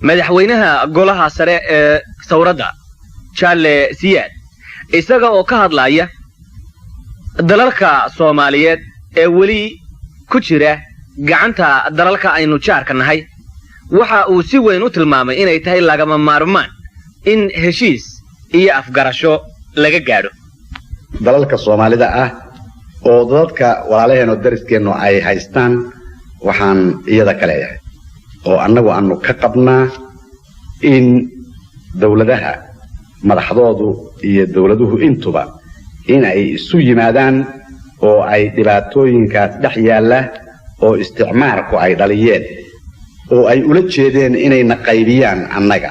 madaxweynaha golaha sare ee sawrada Charles Siyaad isaga oo ka hadlaya dalalka Soomaaliyeed ee wali ku jira gacanta dalalka aynu jaarka nahay waxa uu si weyn u tilmaamay inay tahay lagama maarmaan in heshiis iyo afgarasho laga gaadho dalalka Soomaalida ah oo dadka walaalaheena dariskeena ay haystaan waxaan iyada kale yahay oo annagu aanu ka qabnaa in dawladaha madaxdoodu iyo dawladuhu intuba in ay isu yimaadaan oo ay dhibaatooyinkaas dhex yaala oo isticmaalku ay dhaliyeen oo ay ula jeedeen inay naqaybiyaan annaga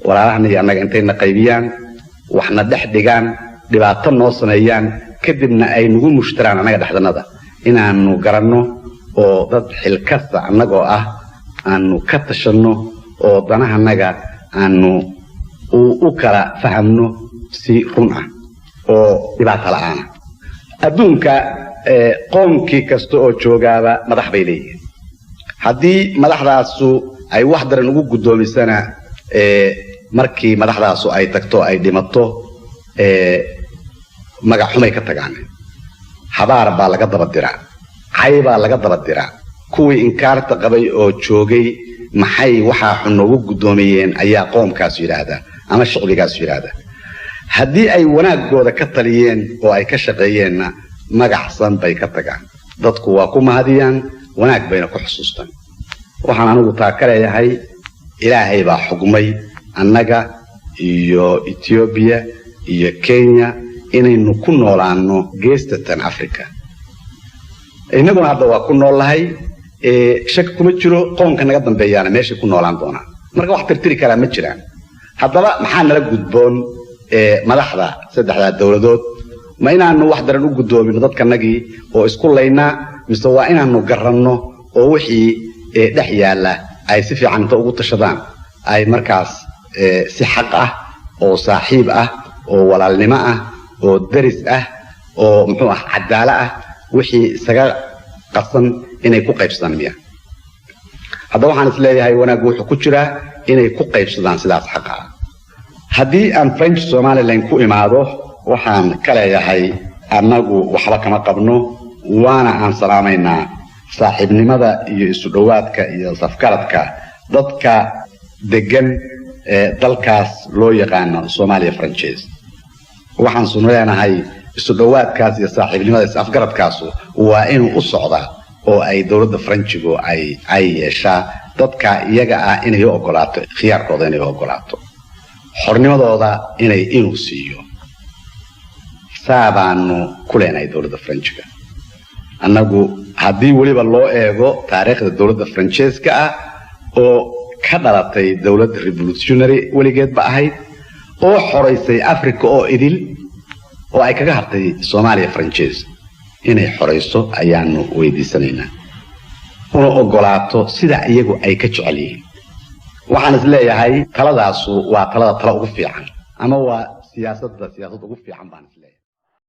walaalahan iyo annaga intay naqaybiyaan waxna dhex dhigaan dhibaato noo sameeyaan kadibna ay nagu mushtaraan annaga dhexdanada inaanu garanno oo dad xilkasta annagoo ah aanu ka tashanno oo danahanaga aanu u kala fahamno si run ah oo dhibaato la'aan adduunka qoomkii kasta oo joogaaba madax bay leeyihiin haddii madaxdaasu ay wax daran ugu gudoomisana markii madaxdaasu ay tagto ay dhimato magac xumay ka tagaan habaar baa laga daba diraa cay baa laga daba diraa kuwii inkaarta qabay oo joogay maxay waxa xun ugu gudoomiyeen ayaa qoomkaas yiraahdaa ama shaqligaas yiraahdaa haddii ay wanaagooda ka taliyeen oo ay ka shaqeeyeenna magacsan bay ka tagaan dadku waa ku mahadiyaan wanaag bayna ku xusuustaan waxaan anigu taa ka leeyahay ilaahay baa xugmay annaga iyo Ethiopia iyo Kenya inaynu ku noolaano geestatan Afrika inaguna hadda waa ku noolahay shak kuma jiro qoonka naga dambeeyana meesha ku noolaan doona marka wax tirtiri kara ma jiraan haddaba maxaa nala gudboon madaxda saddexda dawladood ma inaanu wax daran u gudoomin dadkanagii oo isku leeyna mise waa inaanu garanno oo wixii dhex yaala ay si fiican ugu tashadaan ay markaas si xaq ah oo saaxiib ah oo walaalnimo ah oo daris ah oo muxuu ah cadaalad ah wixii isaga qasan inay ku qaybsadaan miya hadda waxaan is leeyahay wanaag wuxuu ku jira inay ku qaybsadaan sidaas xaq ah haddii aan French Somaliland ku imaado waxaan ka leeyahay annagu waxba kama qabno waana aan salaameynaa saaxiibnimada iyo isu dhawaadka iyo safkaradka dadka degan dalkaas loo yaqaan Soomaaliya Franchise waxaan sunnaynahay isu dhawaadkaas iyo saaxiibnimada afgaradkaas waa inuu u socdaa oo ay dawladda Frenchigu ay yeeshaa dadka iyaga ah inay ogolaato khiyaarkooda inay ogolaato xornimadooda inuu siiyo saabaanu ku leenahay dawladda Frenchiga annagu haddii waliba loo eego taariikhda dawladda Franchiska ah oo ka dhalatay dawladda revolutionary waligeed ba ahayd oo xoreysay Afrika oo idil oo ay kaga hartay Soomaaliya Franchise inay xoreyso ayaanu weydiisanaynaa oo ogolaato sida iyagu ay ka jecel yihiin waxaan is leeyahay taladaas waa talada ugu fiican ama waa siyaasadda ugu fiican baan is leeyahay